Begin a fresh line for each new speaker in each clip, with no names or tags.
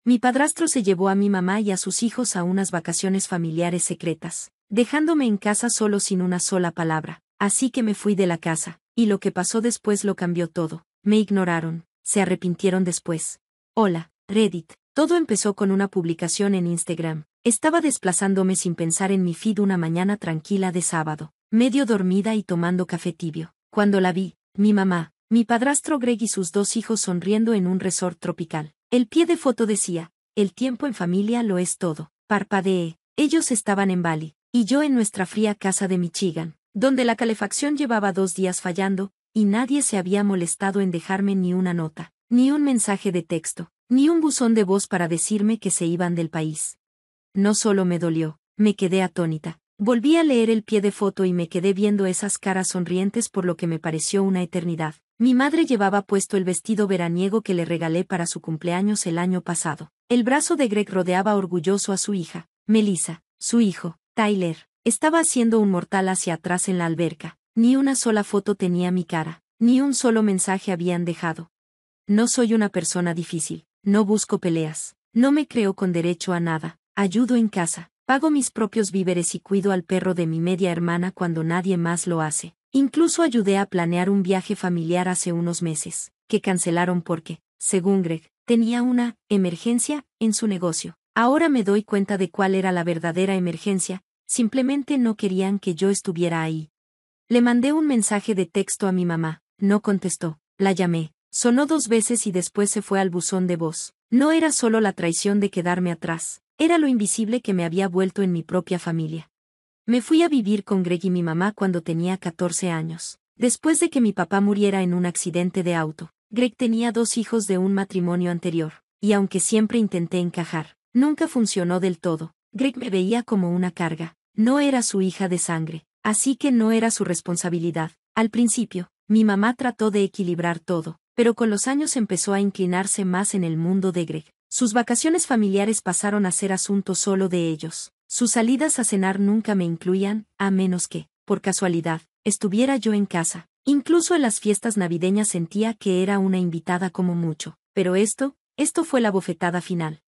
Mi padrastro se llevó a mi mamá y a sus hijos a unas vacaciones familiares secretas, dejándome en casa solo sin una sola palabra. Así que me fui de la casa, y lo que pasó después lo cambió todo. Me ignoraron, se arrepintieron después. Hola, Reddit. Todo empezó con una publicación en Instagram. Estaba desplazándome sin pensar en mi feed una mañana tranquila de sábado, medio dormida y tomando café tibio, cuando la vi, mi mamá, mi padrastro Greg y sus dos hijos sonriendo en un resort tropical. El pie de foto decía, el tiempo en familia lo es todo. Parpadeé. Ellos estaban en Bali, y yo en nuestra fría casa de Michigan, donde la calefacción llevaba 2 días fallando, y nadie se había molestado en dejarme ni una nota, ni un mensaje de texto, ni un buzón de voz para decirme que se iban del país. No solo me dolió, me quedé atónita. Volví a leer el pie de foto y me quedé viendo esas caras sonrientes por lo que me pareció una eternidad. Mi madre llevaba puesto el vestido veraniego que le regalé para su cumpleaños el año pasado. El brazo de Greg rodeaba orgulloso a su hija, Melissa. Su hijo, Tyler, estaba haciendo un mortal hacia atrás en la alberca. Ni una sola foto tenía mi cara, ni un solo mensaje habían dejado. No soy una persona difícil, no busco peleas, no me creo con derecho a nada, ayudo en casa, pago mis propios víveres y cuido al perro de mi media hermana cuando nadie más lo hace. Incluso ayudé a planear un viaje familiar hace unos meses, que cancelaron porque, según Greg, tenía una emergencia en su negocio. Ahora me doy cuenta de cuál era la verdadera emergencia, simplemente no querían que yo estuviera ahí. Le mandé un mensaje de texto a mi mamá, no contestó, la llamé, sonó 2 veces y después se fue al buzón de voz. No era solo la traición de quedarme atrás, era lo invisible que me había vuelto en mi propia familia. Me fui a vivir con Greg y mi mamá cuando tenía 14 años. Después de que mi papá muriera en un accidente de auto, Greg tenía 2 hijos de un matrimonio anterior, y aunque siempre intenté encajar, nunca funcionó del todo. Greg me veía como una carga, no era su hija de sangre, así que no era su responsabilidad. Al principio, mi mamá trató de equilibrar todo, pero con los años empezó a inclinarse más en el mundo de Greg. Sus vacaciones familiares pasaron a ser asunto solo de ellos. Sus salidas a cenar nunca me incluían, a menos que, por casualidad, estuviera yo en casa. Incluso en las fiestas navideñas sentía que era una invitada como mucho. Pero esto fue la bofetada final.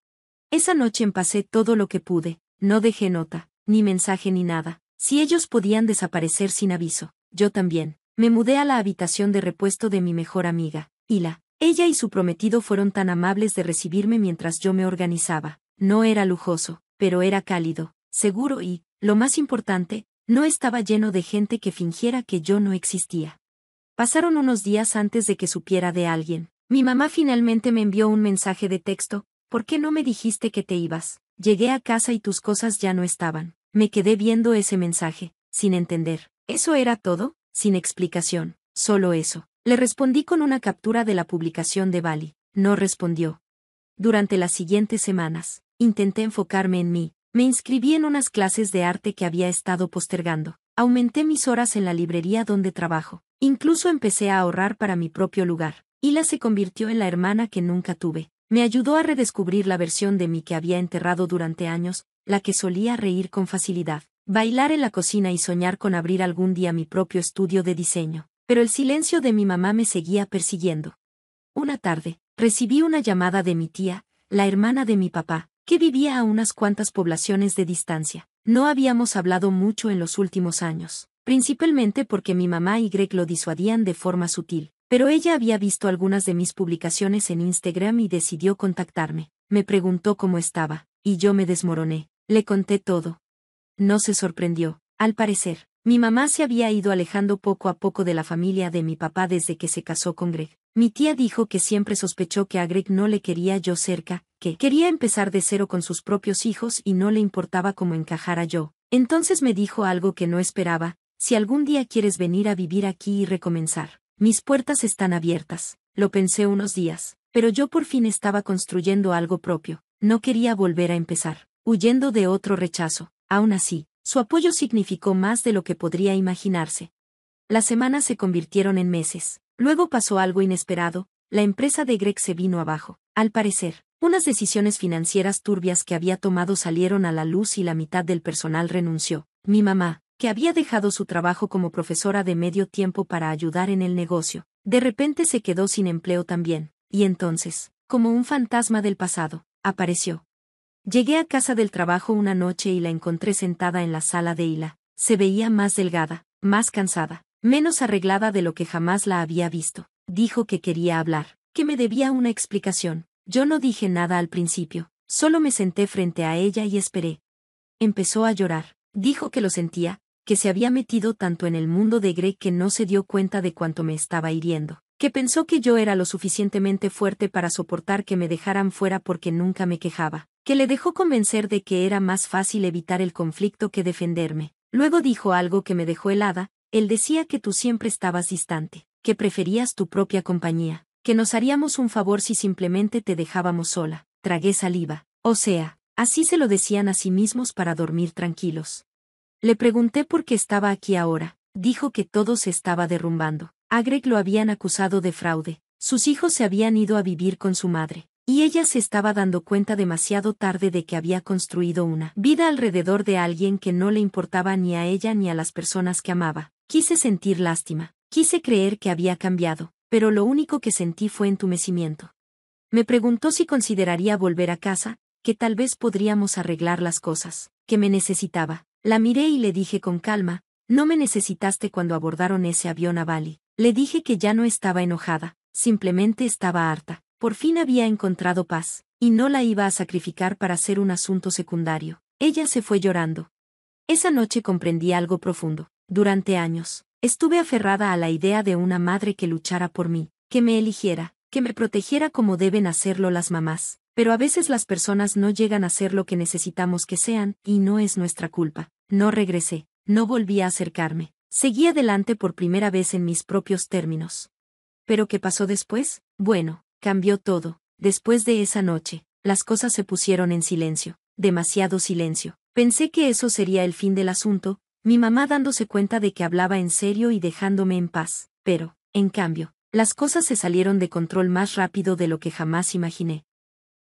Esa noche empacé todo lo que pude, no dejé nota, ni mensaje ni nada. Si ellos podían desaparecer sin aviso, yo también. Me mudé a la habitación de repuesto de mi mejor amiga, Hila. Ella y su prometido fueron tan amables de recibirme mientras yo me organizaba. No era lujoso, pero era cálido, seguro y, lo más importante, no estaba lleno de gente que fingiera que yo no existía. Pasaron unos días antes de que supiera de alguien. Mi mamá finalmente me envió un mensaje de texto, ¿por qué no me dijiste que te ibas? Llegué a casa y tus cosas ya no estaban. Me quedé viendo ese mensaje, sin entender. ¿Eso era todo? Sin explicación, solo eso. Le respondí con una captura de la publicación de Bali. No respondió. Durante las siguientes semanas, intenté enfocarme en mí. Me inscribí en unas clases de arte que había estado postergando. Aumenté mis horas en la librería donde trabajo. Incluso empecé a ahorrar para mi propio lugar. Hila se convirtió en la hermana que nunca tuve. Me ayudó a redescubrir la versión de mí que había enterrado durante años, la que solía reír con facilidad, bailar en la cocina y soñar con abrir algún día mi propio estudio de diseño. Pero el silencio de mi mamá me seguía persiguiendo. Una tarde, recibí una llamada de mi tía, la hermana de mi papá, que vivía a unas cuantas poblaciones de distancia. No habíamos hablado mucho en los últimos años, principalmente porque mi mamá y Greg lo disuadían de forma sutil, pero ella había visto algunas de mis publicaciones en Instagram y decidió contactarme. Me preguntó cómo estaba, y yo me desmoroné. Le conté todo. No se sorprendió, al parecer. Mi mamá se había ido alejando poco a poco de la familia de mi papá desde que se casó con Greg. Mi tía dijo que siempre sospechó que a Greg no le quería yo cerca, que quería empezar de cero con sus propios hijos y no le importaba cómo encajara yo. Entonces me dijo algo que no esperaba: si algún día quieres venir a vivir aquí y recomenzar, mis puertas están abiertas. Lo pensé unos días, pero yo por fin estaba construyendo algo propio. No quería volver a empezar, huyendo de otro rechazo. Aún así, su apoyo significó más de lo que podría imaginarse. Las semanas se convirtieron en meses. Luego pasó algo inesperado: la empresa de Greg se vino abajo. Al parecer, unas decisiones financieras turbias que había tomado salieron a la luz y la mitad del personal renunció. Mi mamá, que había dejado su trabajo como profesora de medio tiempo para ayudar en el negocio, de repente se quedó sin empleo también. Y entonces, como un fantasma del pasado, apareció. Llegué a casa del trabajo una noche y la encontré sentada en la sala de Hila. Se veía más delgada, más cansada, menos arreglada de lo que jamás la había visto. Dijo que quería hablar, que me debía una explicación. Yo no dije nada al principio, solo me senté frente a ella y esperé. Empezó a llorar. Dijo que lo sentía, que se había metido tanto en el mundo de Greg que no se dio cuenta de cuánto me estaba hiriendo, que pensó que yo era lo suficientemente fuerte para soportar que me dejaran fuera porque nunca me quejaba, que le dejó convencer de que era más fácil evitar el conflicto que defenderme. Luego dijo algo que me dejó helada. Él decía que tú siempre estabas distante, que preferías tu propia compañía, que nos haríamos un favor si simplemente te dejábamos sola. Tragué saliva. O sea, así se lo decían a sí mismos para dormir tranquilos. Le pregunté por qué estaba aquí ahora. Dijo que todo se estaba derrumbando. A Greg lo habían acusado de fraude. Sus hijos se habían ido a vivir con su madre. Y ella se estaba dando cuenta demasiado tarde de que había construido una vida alrededor de alguien que no le importaba ni a ella ni a las personas que amaba. Quise sentir lástima. Quise creer que había cambiado, pero lo único que sentí fue entumecimiento. Me preguntó si consideraría volver a casa, que tal vez podríamos arreglar las cosas, que me necesitaba. La miré y le dije con calma, no me necesitaste cuando abordaron ese avión a Bali. Le dije que ya no estaba enojada, simplemente estaba harta. Por fin había encontrado paz, y no la iba a sacrificar para hacer un asunto secundario. Ella se fue llorando. Esa noche comprendí algo profundo. Durante años, estuve aferrada a la idea de una madre que luchara por mí, que me eligiera, que me protegiera como deben hacerlo las mamás. Pero a veces las personas no llegan a ser lo que necesitamos que sean, y no es nuestra culpa. No regresé, no volví a acercarme. Seguí adelante por primera vez en mis propios términos. ¿Pero qué pasó después? Bueno, cambió todo. Después de esa noche, las cosas se pusieron en silencio, demasiado silencio. Pensé que eso sería el fin del asunto, mi mamá dándose cuenta de que hablaba en serio y dejándome en paz. Pero, en cambio, las cosas se salieron de control más rápido de lo que jamás imaginé.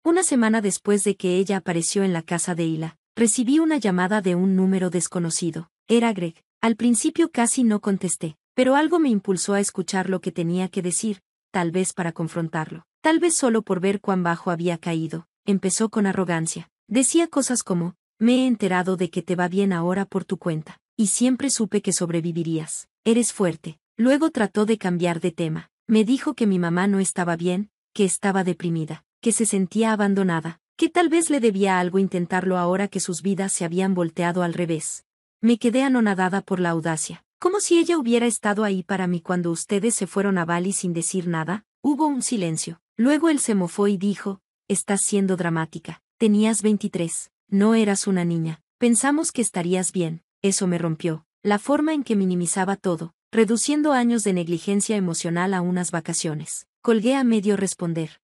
Una semana después de que ella apareció en la casa de Hila, recibí una llamada de un número desconocido. Era Greg. Al principio casi no contesté, pero algo me impulsó a escuchar lo que tenía que decir, tal vez para confrontarlo, tal vez solo por ver cuán bajo había caído. Empezó con arrogancia. Decía cosas como, me he enterado de que te va bien ahora por tu cuenta, y siempre supe que sobrevivirías. Eres fuerte. Luego trató de cambiar de tema. Me dijo que mi mamá no estaba bien, que estaba deprimida, que se sentía abandonada, que tal vez le debía algo intentarlo ahora que sus vidas se habían volteado al revés. Me quedé anonadada por la audacia, como si ella hubiera estado ahí para mí cuando ustedes se fueron a Bali sin decir nada. Hubo un silencio. Luego él se mofó y dijo, estás siendo dramática. Tenías 23, no eras una niña. Pensamos que estarías bien. Eso me rompió. La forma en que minimizaba todo, reduciendo años de negligencia emocional a unas vacaciones. Colgué a medio responder.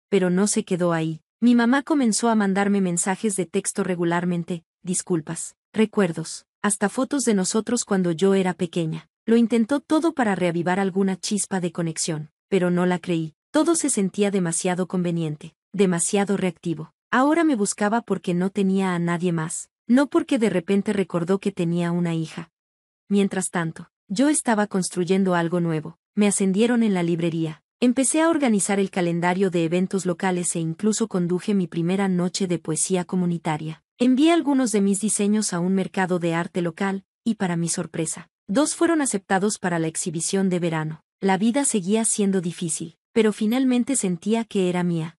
Pero no se quedó ahí. Mi mamá comenzó a mandarme mensajes de texto regularmente, disculpas, recuerdos, hasta fotos de nosotros cuando yo era pequeña. Lo intentó todo para reavivar alguna chispa de conexión, pero no la creí. Todo se sentía demasiado conveniente, demasiado reactivo. Ahora me buscaba porque no tenía a nadie más, no porque de repente recordó que tenía una hija. Mientras tanto, yo estaba construyendo algo nuevo. Me ascendieron en la librería. Empecé a organizar el calendario de eventos locales e incluso conduje mi primera noche de poesía comunitaria. Envié algunos de mis diseños a un mercado de arte local, y para mi sorpresa, 2 fueron aceptados para la exhibición de verano. La vida seguía siendo difícil, pero finalmente sentía que era mía.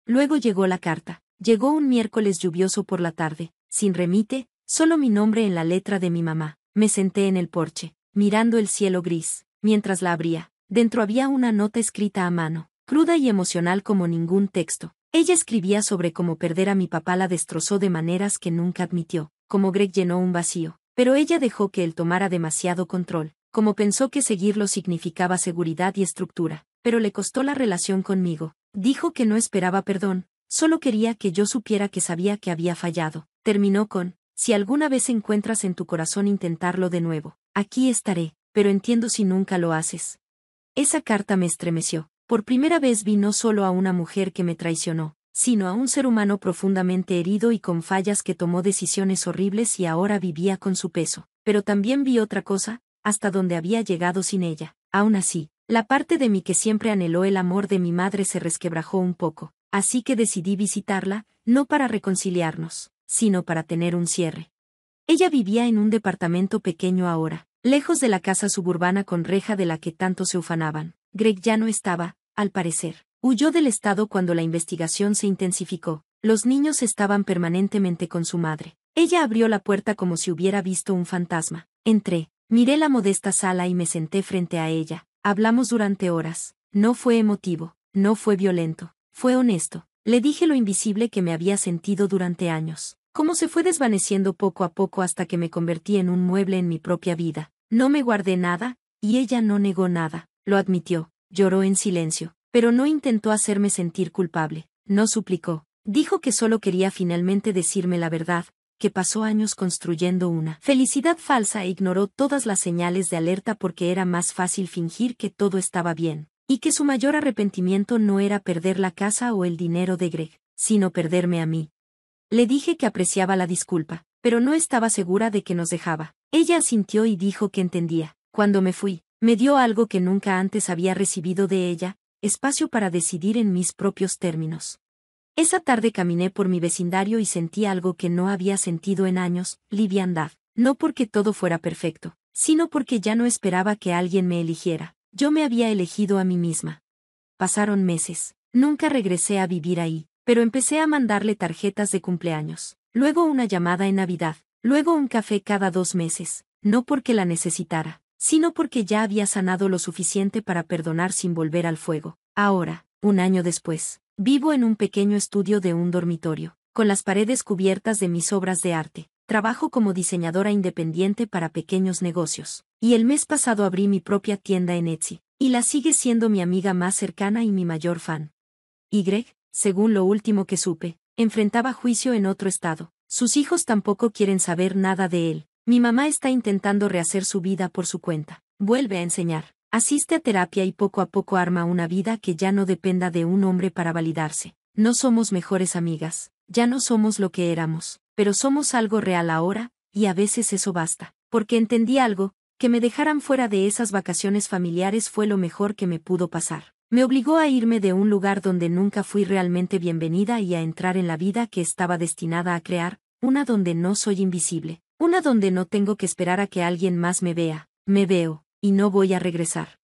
Luego llegó la carta. Llegó un miércoles lluvioso por la tarde, sin remite, solo mi nombre en la letra de mi mamá. Me senté en el porche, mirando el cielo gris, mientras la abría. Dentro había una nota escrita a mano, cruda y emocional como ningún texto. Ella escribía sobre cómo perder a mi papá la destrozó de maneras que nunca admitió, cómo Greg llenó un vacío, pero ella dejó que él tomara demasiado control, como pensó que seguirlo significaba seguridad y estructura, pero le costó la relación conmigo. Dijo que no esperaba perdón, solo quería que yo supiera que sabía que había fallado. Terminó con, si alguna vez encuentras en tu corazón intentarlo de nuevo, aquí estaré, pero entiendo si nunca lo haces. Esa carta me estremeció. Por primera vez vi no solo a una mujer que me traicionó, sino a un ser humano profundamente herido y con fallas que tomó decisiones horribles y ahora vivía con su peso. Pero también vi otra cosa, hasta donde había llegado sin ella. Aún así, la parte de mí que siempre anheló el amor de mi madre se resquebrajó un poco. así que decidí visitarla, no para reconciliarnos, sino para tener un cierre. Ella vivía en un departamento pequeño ahora, lejos de la casa suburbana con reja de la que tanto se ufanaban. Greg ya no estaba, al parecer. Huyó del estado cuando la investigación se intensificó. Los niños estaban permanentemente con su madre. Ella abrió la puerta como si hubiera visto un fantasma. Entré, miré la modesta sala y me senté frente a ella. Hablamos durante horas. No fue emotivo, no fue violento, fue honesto. Le dije lo invisible que me había sentido durante años. Cómo se fue desvaneciendo poco a poco hasta que me convertí en un mueble en mi propia vida. No me guardé nada, y ella no negó nada. Lo admitió, lloró en silencio, pero no intentó hacerme sentir culpable. No suplicó. Dijo que solo quería finalmente decirme la verdad, que pasó años construyendo una felicidad falsa e ignoró todas las señales de alerta porque era más fácil fingir que todo estaba bien, y que su mayor arrepentimiento no era perder la casa o el dinero de Greg, sino perderme a mí. Le dije que apreciaba la disculpa, pero no estaba segura de que nos dejaba. Ella asintió y dijo que entendía. Cuando me fui, me dio algo que nunca antes había recibido de ella, espacio para decidir en mis propios términos. Esa tarde caminé por mi vecindario y sentí algo que no había sentido en años, liviandad. No porque todo fuera perfecto, sino porque ya no esperaba que alguien me eligiera. Yo me había elegido a mí misma. Pasaron meses. Nunca regresé a vivir ahí, pero empecé a mandarle tarjetas de cumpleaños. Luego una llamada en Navidad. Luego un café cada 2 meses. No porque la necesitara, sino porque ya había sanado lo suficiente para perdonar sin volver al fuego. Ahora, un año después, vivo en un pequeño estudio de un dormitorio, con las paredes cubiertas de mis obras de arte. Trabajo como diseñadora independiente para pequeños negocios, y el mes pasado abrí mi propia tienda en Etsy, y la sigue siendo mi amiga más cercana y mi mayor fan. Y Greg, según lo último que supe, enfrentaba juicio en otro estado. Sus hijos tampoco quieren saber nada de él. Mi mamá está intentando rehacer su vida por su cuenta. Vuelve a enseñar. Asiste a terapia y poco a poco arma una vida que ya no dependa de un hombre para validarse. No somos mejores amigas, ya no somos lo que éramos, pero somos algo real ahora, y a veces eso basta. Porque entendí algo, que me dejaran fuera de esas vacaciones familiares fue lo mejor que me pudo pasar. Me obligó a irme de un lugar donde nunca fui realmente bienvenida y a entrar en la vida que estaba destinada a crear, una donde no soy invisible, una donde no tengo que esperar a que alguien más me vea. Me veo, y no voy a regresar.